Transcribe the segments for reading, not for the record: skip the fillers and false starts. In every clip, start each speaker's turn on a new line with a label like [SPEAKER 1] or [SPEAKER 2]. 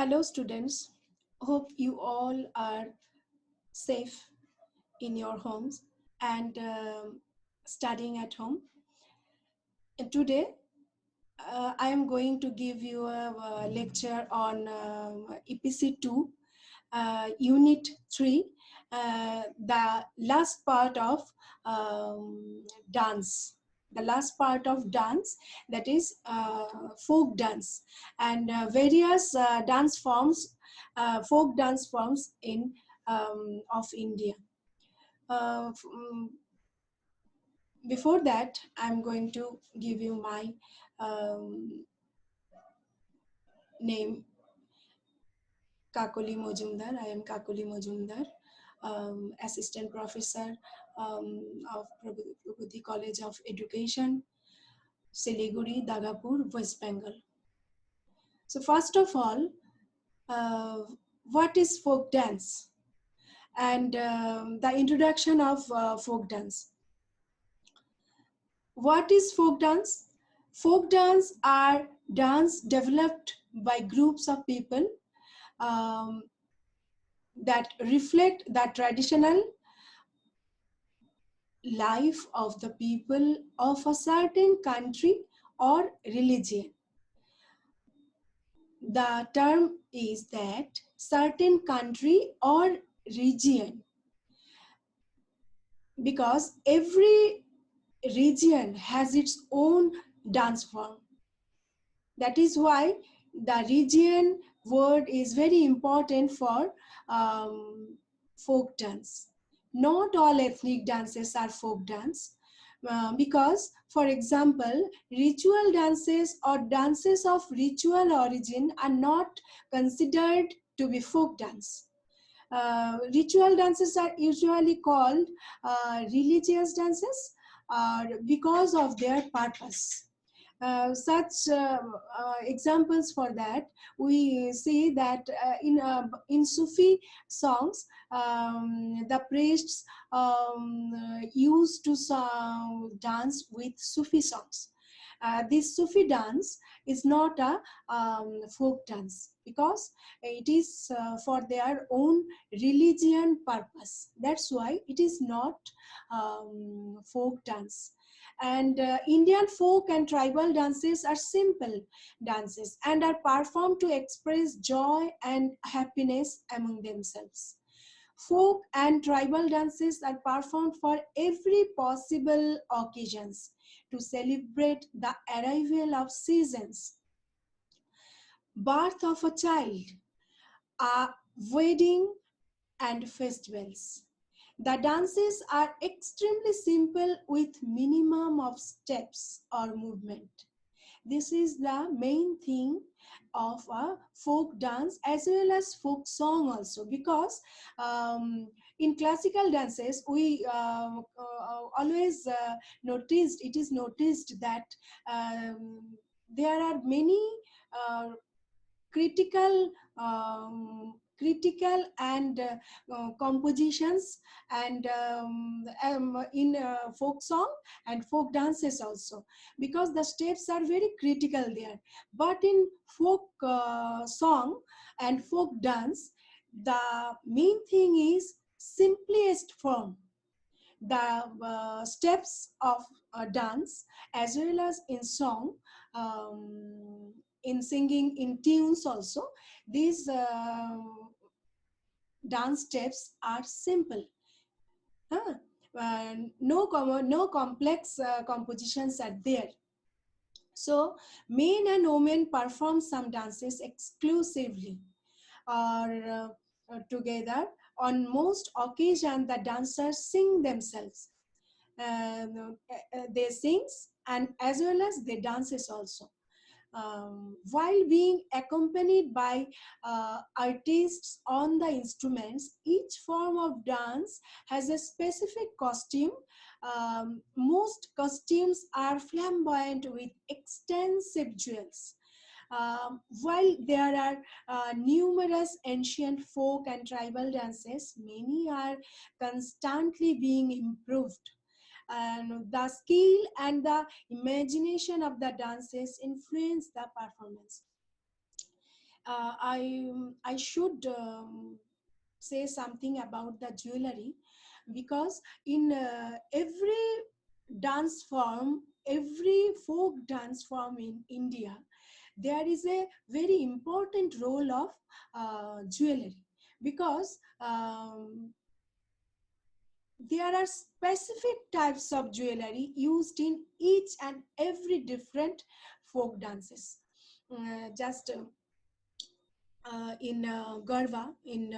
[SPEAKER 1] Hello, students. Hope you all are safe in your homes and studying at home. And today, I am going to give you a lecture on EPC 2, Unit 3, the last part of dance. The last part of dance, that is folk dance, and various dance forms, folk dance forms in of India. Before that, I'm going to give you my um, name, Kakali Majumder. I am Kakali Majumder, Assistant Professor of Pragati College of Education, Siliguri, Dagapur, West Bengal. So first of all, what is folk dance? And the introduction of folk dance. What is folk dance? Folk dance are dance developed by groups of people um, that reflect the traditional life of the people of a certain country or religion. The term is that certain country or region, because every region has its own dance form. That is why the region word is very important for folk dance. Not all ethnic dances are folk dance, because, for example, ritual dances or dances of ritual origin are not considered to be folk dance. Ritual dances are usually called religious dances because of their purpose. Such examples for that, we see that in Sufi songs, the priests used to dance with Sufi songs. This Sufi dance is not a folk dance because it is for their own religion purpose. That's why it is not folk dance. And Indian folk and tribal dances are simple dances and are performed to express joy and happiness among themselves. Folk and tribal dances are performed for every possible occasions to celebrate the arrival of seasons, birth of a child, a wedding, and festivals. The dances are extremely simple with minimum of steps or movement. This is the main thing of a folk dance as well as folk song also, because in classical dances we always noticed, it is noticed that there are many uh, critical and compositions and in folk song and folk dances also, because the steps are very critical there. But in folk song and folk dance, the main thing is simplest form. The steps of dance as well as in song, in singing, in tunes also, these dance steps are simple. Huh? No complex compositions are there. So men and women perform some dances exclusively or together. On most occasions, the dancers sing themselves. They sing and as well as they dances also, while being accompanied by artists on the instruments. Each form of dance has a specific costume. Most costumes are flamboyant with extensive jewels. While there are numerous ancient folk and tribal dances, many are constantly being improved, and the skill and the imagination of the dances influence the performance. I should say something about the jewelry, because in every dance form, every folk dance form in India, there is a very important role of jewelry, because there are specific types of jewelry used in each and every different folk dances. Just in Garba, in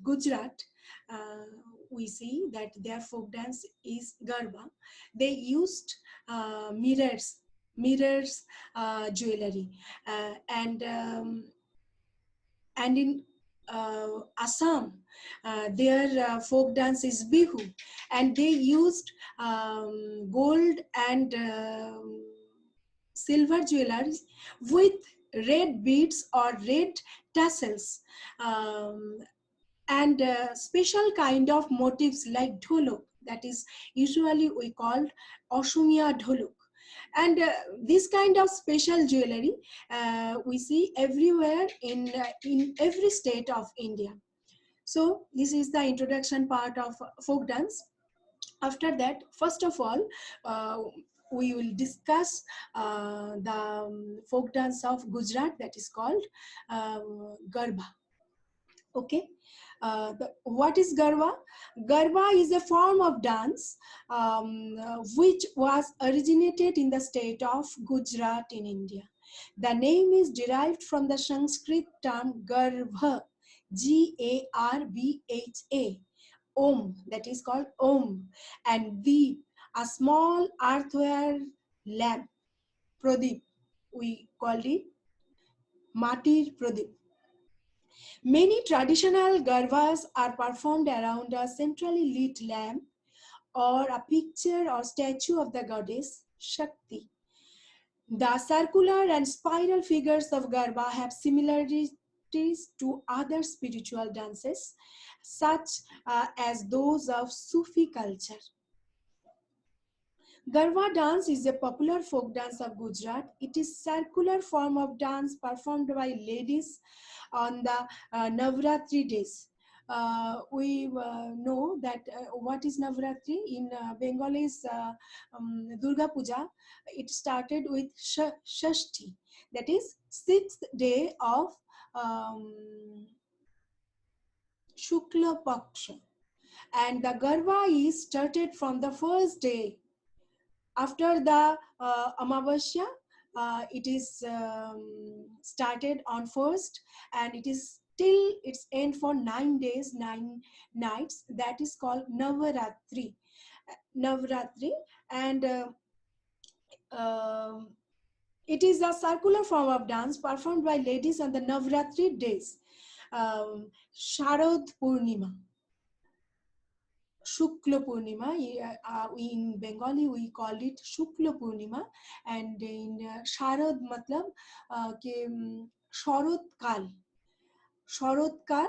[SPEAKER 1] Gujarat, uh, we see that their folk dance is Garba. They used mirrors jewelry, and in Assam, their folk dance is Bihu, and they used gold and silver jewelry with red beads or red tassels, um, and special kind of motifs like dholok, that is usually we called Oshumia dholok. And this kind of special jewelry we see everywhere in every state of India. So this is the introduction part of folk dance. After that, first of all, uh, we will discuss the folk dance of Gujarat, that is called Garba. Okay. What is Garba? Garba is a form of dance which was originated in the state of Gujarat in India. The name is derived from the Sanskrit term Garbha, Garbha, Om, that is called Om, and Deep, a small earthenware lamp, Pradip, we called it Matir Pradip. Many traditional garbas are performed around a centrally lit lamp or a picture or statue of the goddess Shakti. The circular and spiral figures of garba have similarities to other spiritual dances, such as those of Sufi culture. Garba dance is a popular folk dance of Gujarat. It is circular form of dance performed by ladies on the Navratri days. We know that what is Navratri in Bengal is Durga Puja. It started with Shashti, that is sixth day of um, Shukla Paksha, and the Garba is started from the first day after the Amavasya. It is started on first, and it is till its end for 9 days, 9 nights. That is called Navaratri. Navaratri, and um, it is a circular form of dance performed by ladies on the Navaratri days. Sharad Purnima, Shukla Purnima. In Bengali we call it Shukla Purnima, and in Sharad matlab Sharad Kal. Sharad Kal,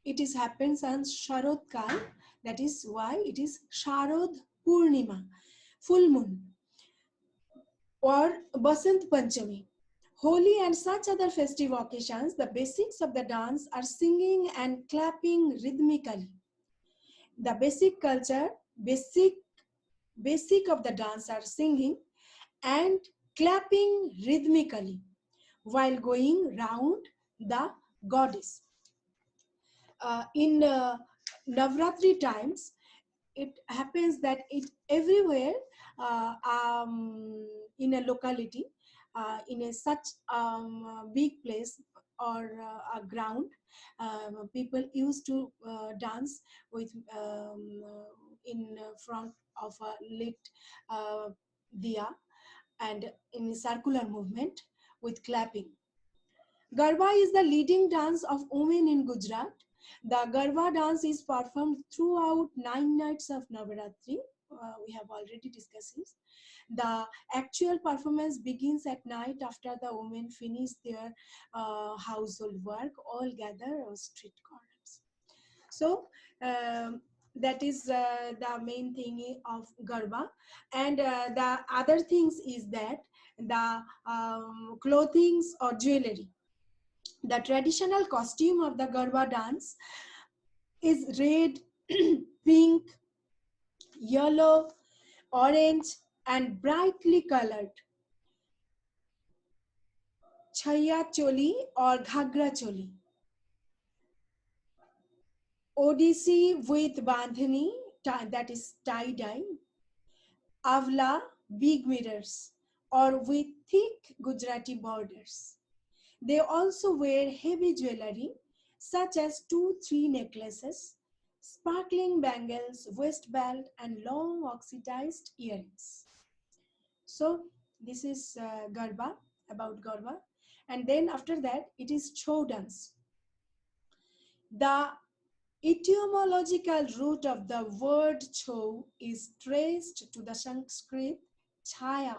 [SPEAKER 1] it is happens on Sharad Kal. That is why it is Sharad Purnima, full moon, or Basant Panchami. Holi and such other festive occasions, the basics of the dance are singing and clapping rhythmically. The basic of the dance are singing and clapping rhythmically while going round the goddess. In Navratri times, it happens that it everywhere in a locality, in a such big place or a ground, people used to dance with in front of a lit uh, diya, and in circular movement with clapping. Garba is the leading dance of women in Gujarat. The Garba dance is performed throughout 9 nights of Navaratri. We have already discussed this. The actual performance begins at night after the women finish their household work, all gather on street corners. So that is the main thing of Garba. And the other things is that the clothings or jewelry. The traditional costume of the Garba dance is red, pink, yellow, orange, and brightly colored chaya choli or ghagra choli. Odissi with bandhani, that is tie-dye, avla, big mirrors, or with thick Gujarati borders. They also wear heavy jewelry such as 2-3 necklaces, sparkling bangles, waist belt, and long oxidized earrings. So this is Garba, about Garba. And then after that, it is Chou dance. The etymological root of the word Chou is traced to the Sanskrit chaya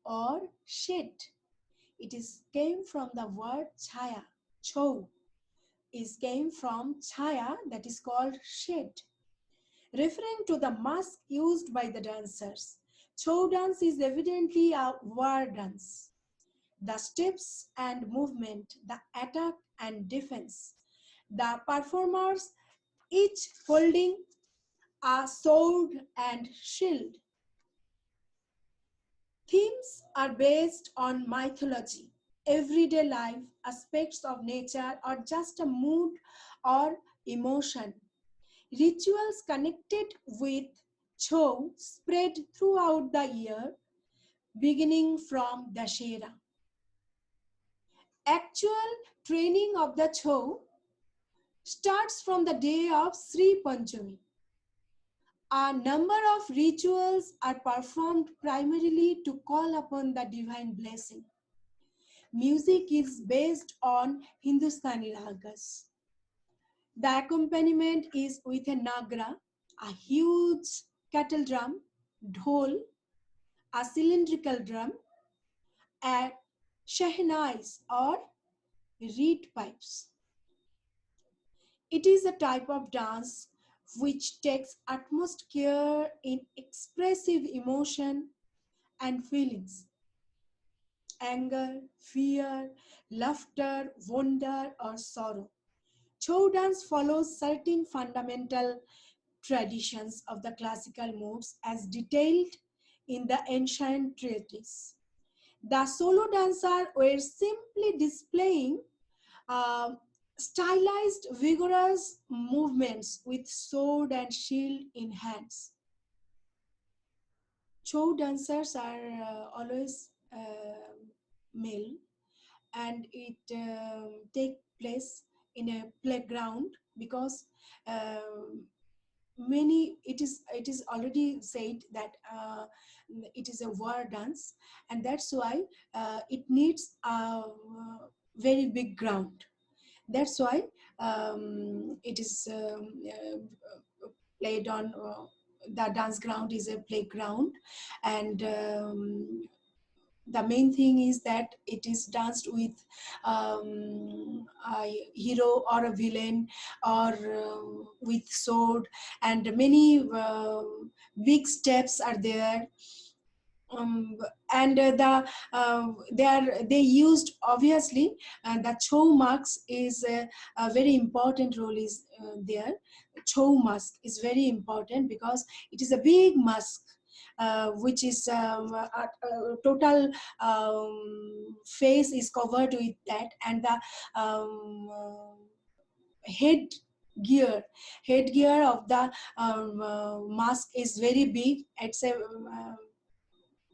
[SPEAKER 1] or shade. It is came from the word chaya. Chou is came from chaya, that is called shade, referring to the mask used by the dancers. Chou dance is evidently a war dance. The steps and movement, the attack and defense, the performers each holding a sword and shield. Themes are based on mythology, everyday life, aspects of nature, or just a mood or emotion. Rituals connected with Chou spread throughout the year, beginning from Dashera. Actual training of the Chou starts from the day of Sri Panchami. A number of rituals are performed primarily to call upon the divine blessing. Music is based on Hindustani ragas. The accompaniment is with a nagra, a huge kettle drum, dhol, a cylindrical drum, and shehnais or reed pipes. It is a type of dance which takes utmost care in expressive emotion and feelings: anger, fear, laughter, wonder, or sorrow. Chou dance follows certain fundamental traditions of the classical modes as detailed in the ancient treatise. The solo dancer were simply displaying uh, stylized, vigorous movements with sword and shield in hands. Chou dancers are always male, and it take place in a playground because many it is already said that it is a war dance, and that's why it needs a very big ground. That's why it is played on the dance ground is a playground, and the main thing is that it is danced with a hero or a villain, or with sword, and many big steps are there. um, and they used, obviously, the chow mask is a very important role is there. Chow mask is very important because it is a big mask, which is total face is covered with that, and the head gear headgear of the mask is very big. It's a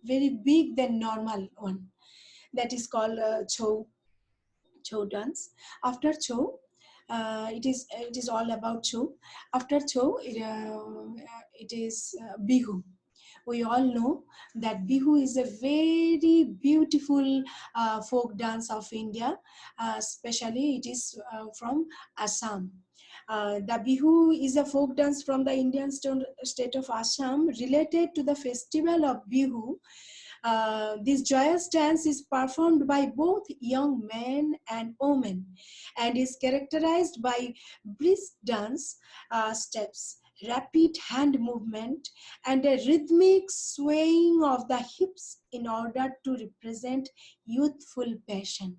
[SPEAKER 1] very big than normal one. That is called chow dance. After chow, it is all about chow. After chow, it is bihu. We all know that bihu is a very beautiful folk dance of India. Especially it is from Assam. The bihu is a folk dance from the Indian state of Assam related to the festival of bihu. This joyous dance is performed by both young men and women, and is characterized by brisk dance steps, rapid hand movement, and a rhythmic swaying of the hips in order to represent youthful passion.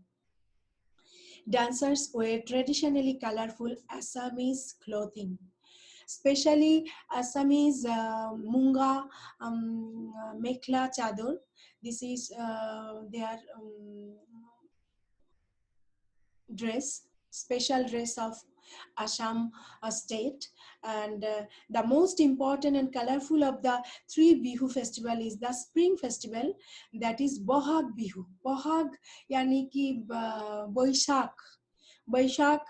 [SPEAKER 1] Dancers wear traditionally colorful Assamese clothing, especially Assamese munga mekla chador. This is their dress, special dress of Assam state. And the most important and colorful of the three Bihu festival is the spring festival, that is Bohag Bihu. Bohag yani ki Boishak. Baishak,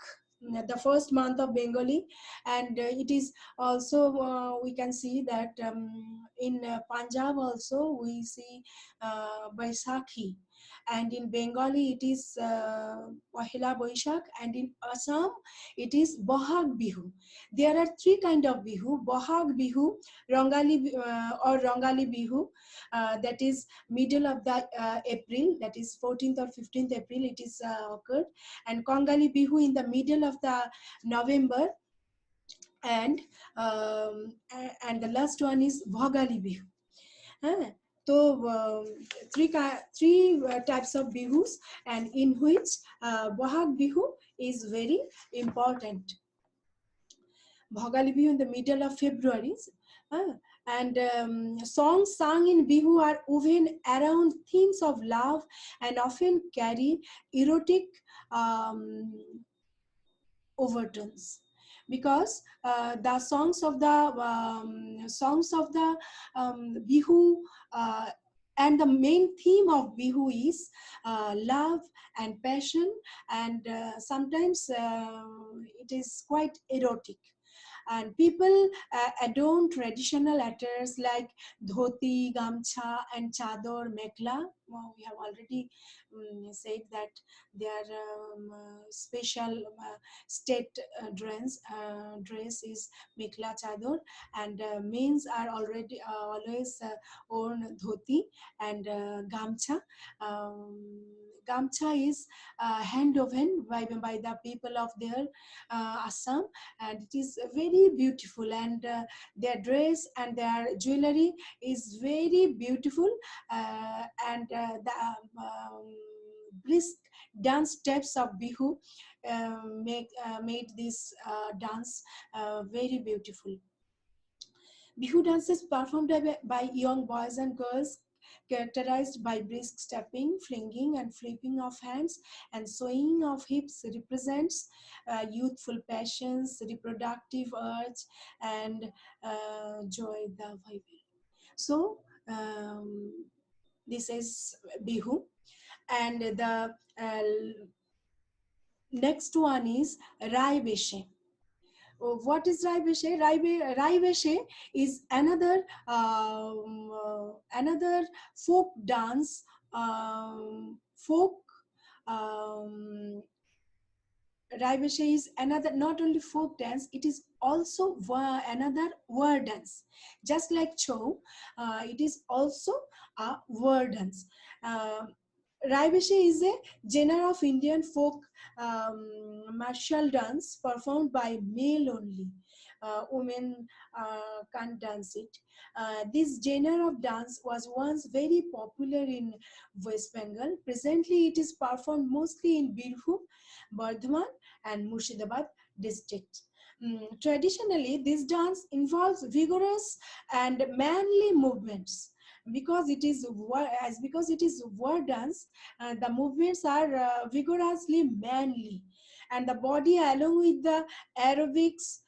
[SPEAKER 1] the first month of Bengali, and it is also we can see that in Punjab also we see Baisakhi, and in Bengali it is Pahila Baishak, and in Assam it is Bohag Bihu. There are three kind of Bihu: Bohag Bihu, Rangali or Rangali Bihu, that is middle of the April, that is 14th or 15th April it is occurred, and Kongali Bihu in the middle of the November, and and the last one is Bhogali Bihu. Huh? So three types of bihus, and in which Bohag Bihu is very important. Bhogali Bihu in the middle of February. Uh, and songs sung in Bihu are woven around themes of love and often carry erotic um, overtones, because the songs of the Bihu, uh, and the main theme of Bihu is love and passion, and sometimes it is quite erotic, and people adorn traditional attires like dhoti, gamcha, and chador, mekla. Well, we have already said that their special state dress is mekla chador, and men's are already always worn dhoti and gamcha. Um, Gamcha is hand woven by the people of their Assam, and it is very beautiful, and their dress and their jewelry is very beautiful, and the brisk dance steps of Bihu made this dance very beautiful. Bihu dances performed by young boys and girls, characterized by brisk stepping, flinging and flipping of hands, and swaying of hips, represents youthful passions, reproductive urge, and joy, the vibe. So, this is Bihu. And the next one is Rai Beshe. What is Raibeshe? Raibeshe is another folk dance, folk um, Raibeshe is another, not only folk dance, it is also another word dance. Just like Chow, it is also a word dance. Uh, Raibeshe is a genre of Indian folk martial dance performed by male only. Women can't dance it. This genre of dance was once very popular in West Bengal. Presently, it is performed mostly in Birbhum, Bardhaman, and Murshidabad districts. Traditionally, this dance involves vigorous and manly movements. Because it is war dance, the movements are vigorously manly, and the body, along with the aerobics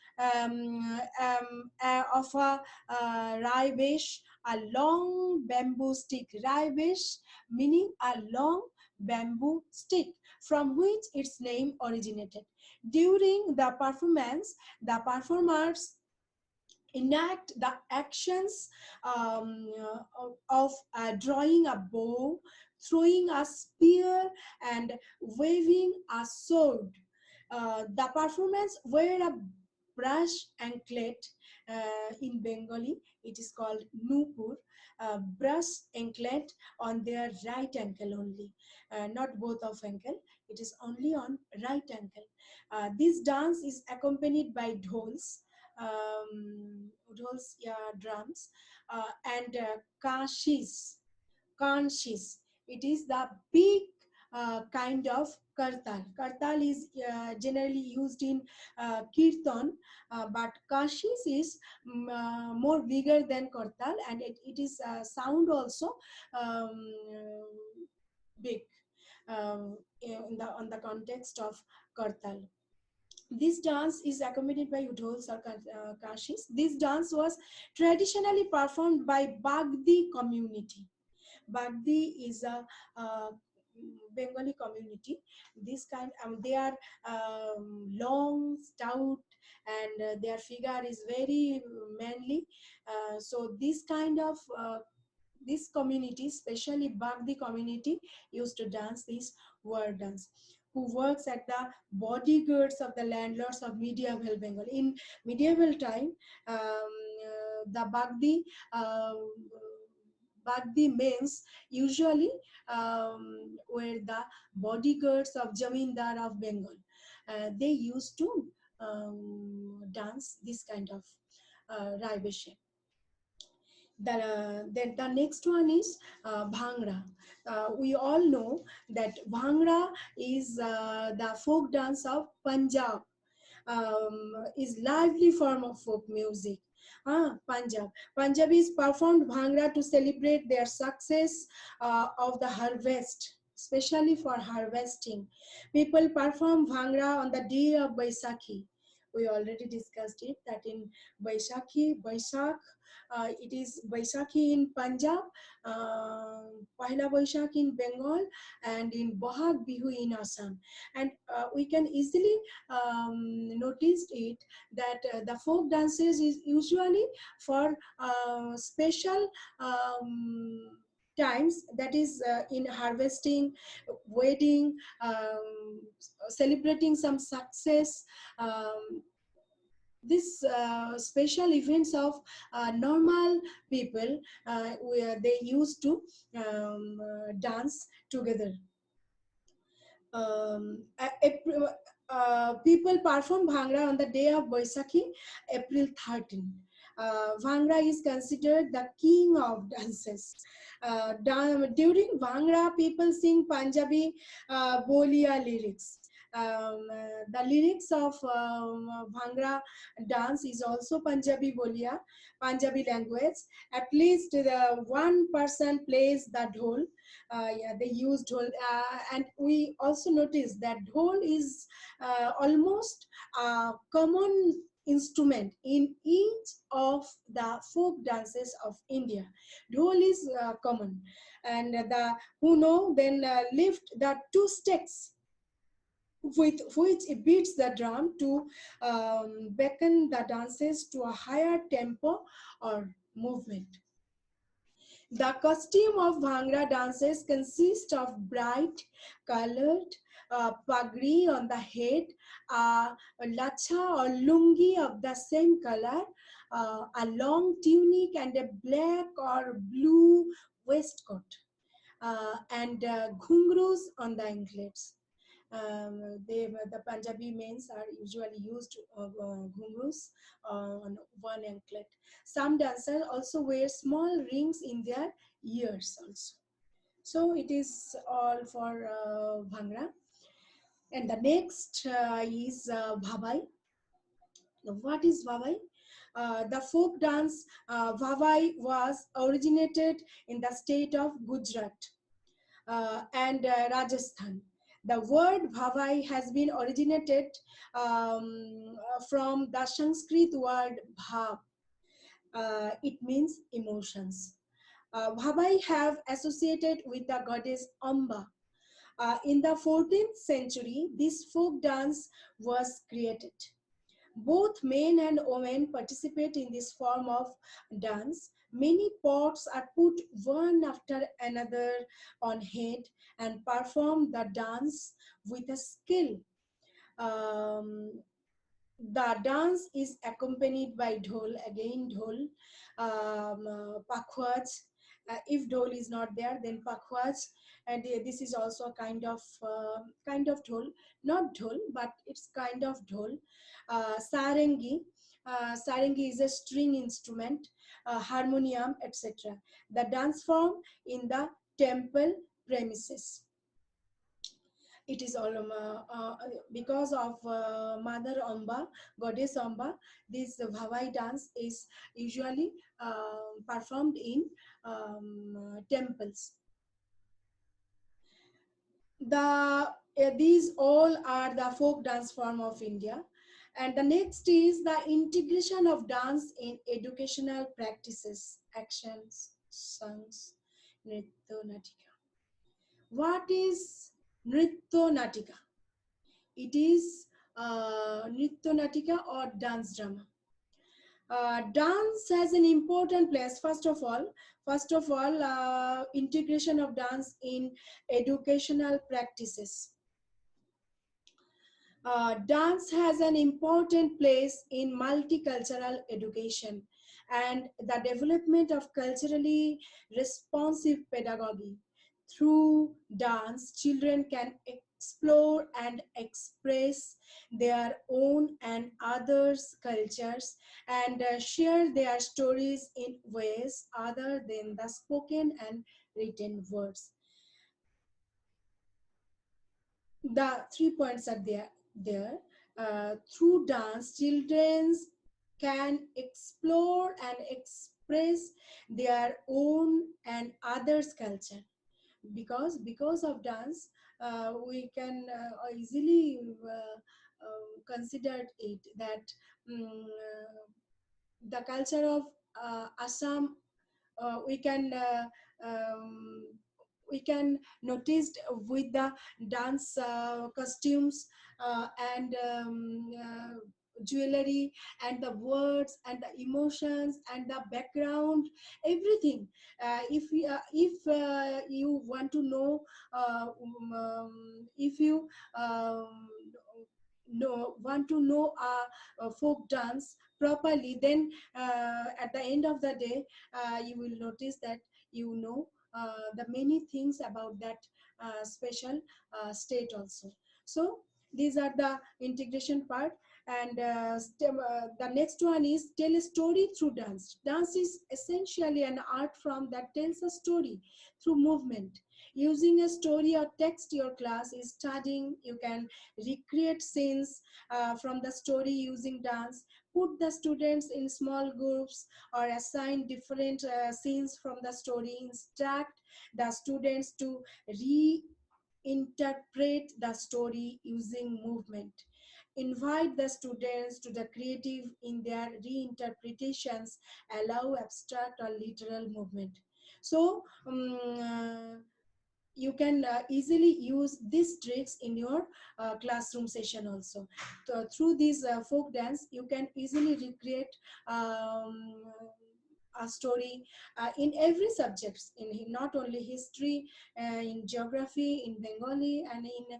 [SPEAKER 1] of a raibesh, a long bamboo stick. Raibesh meaning a long bamboo stick, from which its name originated. During the performance, the performers enact the actions of drawing a bow, throwing a spear, and waving a sword. The performance wear a brush anklet. In Bengali, it is called nupur, brush anklet on their right ankle only, not both of ankle. It is only on right ankle. This dance is accompanied by dhols, udhol's, yeah, drums, and kashis, kanshis. It is the big kind of kartal. Kartal is generally used in kirtan, but kashis is more bigger than kartal, and it is sound also um, big in the on the context of kartal. This dance is accompanied by udhols or kashis. This dance was traditionally performed by Bagdi community. Bagdi is a Bengali community. This kind, they are long, stout, and their figure is very manly. So this kind of this community, especially Bagdi community, used to dance this war dance. Who works at the bodyguards of the landlords of medieval Bengal. In medieval time, the Bagdi means usually were the bodyguards of Jamindar of Bengal. They used to dance this kind of Raibeshe. Then the next one is Bhangra. We all know that Bhangra is the folk dance of Punjab, is lively form of folk music. Punjab. Punjabis performed Bhangra to celebrate their success of the harvest, especially for harvesting. People perform Bhangra on the day of Baisakhi. We already discussed it that in Baisakh, it is Baisakhi in Punjab, Pahila Baishakh in Bengal, and in Bohag Bihu in Assam. And we can easily notice it that the folk dances is usually for special times, that is in harvesting, wedding, celebrating some success, this special events of normal people, where they used to dance together. People perform Bhangra on the day of Baisakhi, April 13. Bhangra is considered the king of dances. During Bhangra, people sing Punjabi Bolia lyrics. The lyrics of Bhangra dance is also Punjabi Bolia, Punjabi language. At least the one person plays the dhol. Yeah, they use dhol, and we also notice that dhol is almost a common instrument in each of the folk dances of India. Dhol is common, and the who know then lift the two sticks with which it beats the drum to beckon the dances to a higher tempo or movement. The costume of Bhangra dances consists of bright colored pagri on the head, a lacha or lungi of the same color, a long tunic and a black or blue waistcoat, and ghungroos on the anklets. The Punjabi men are usually used ghungroos on one anklet. Some dancers also wear small rings in their ears also. So it is all for Bhangra. And the next is Bhabai. Now, what is Bhabai? The folk dance Bhabai was originated in the state of Gujarat and Rajasthan. The word bhavai has been originated from the Sanskrit word bhav. It means emotions. Bhavai have associated with the goddess Amba. In the 14th century, this folk dance was created. Both men and women participate in this form of dance. Many pots are put one after another on head and perform the dance with a skill. Um, the dance is accompanied by dhol, again dhol, pakhwaj. If dhol is not there, then pakhwaj, and this is also a kind of dhol, not dhol, but it's kind of dhol. Sarangi, sarangi is a string instrument, harmonium, etc. The dance form in the temple premises. It is all because of Mother Amba, Goddess Amba. This Bhavai dance is usually performed in temples. These all are the folk dance form of India. And the next is the integration of dance in educational practices, actions, songs, nritya natika. What is nritya natika? It is nritya natika or dance drama. Dance has an important place. First of all, integration of dance in educational practices. Dance has an important place in multicultural education and the development of culturally responsive pedagogy. Through dance, children can explore and express their own and others' cultures and share their stories in ways other than the spoken and written words. The 3 points are there. Through dance, children can explore and express their own and others culture, because of dance we can easily consider it that the culture of Assam, we can notice with the dance costumes and jewelry and the words and the emotions and the background, everything. If you want to know, if you want to know a folk dance properly, then at the end of the day you will notice that you know the many things about that special state also. So these are the integration part. And the next one is tell a story through dance. Dance is essentially an art form that tells a story through movement. Using a story or text your class is studying, you can recreate scenes from the story using dance, put the students in small groups or assign different scenes from the story, instruct the students to reinterpret the story using movement, invite the students to the creative in their reinterpretations, allow abstract or literal movement. So you can easily use these tricks in your classroom session also. So through this folk dance you can easily recreate a story in every subjects, in not only history, in geography, in Bengali, and in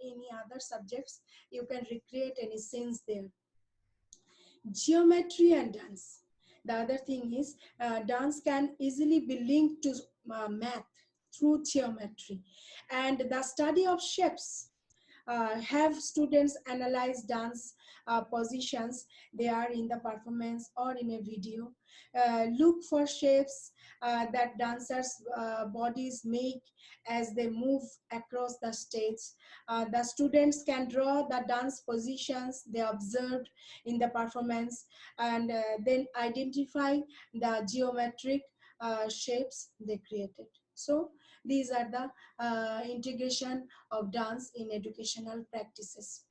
[SPEAKER 1] any other subjects. You can recreate any scenes there. Geometry and dance. The other thing is dance can easily be linked to math through geometry and the study of shapes. Have students analyze dance positions they are in the performance or in a video. Look for shapes that dancers' bodies make as they move across the stage. The students can draw the dance positions they observed in the performance and then identify the geometric shapes they created. So these are the integration of dance in educational practices.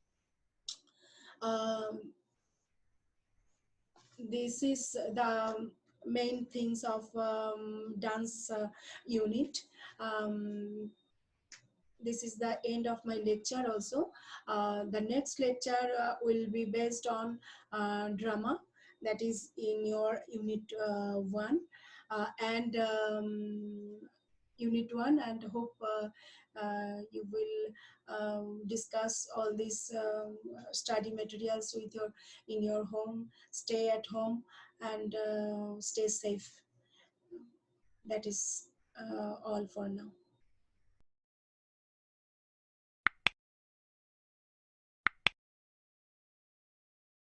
[SPEAKER 1] Um, this is the main things of dance unit. Um, this is the end of my lecture also. The next lecture will be based on drama, that is in your unit 1 and unit 1, and hope you will discuss all these study materials with your in your home. Stay at home and stay safe. That is all for now.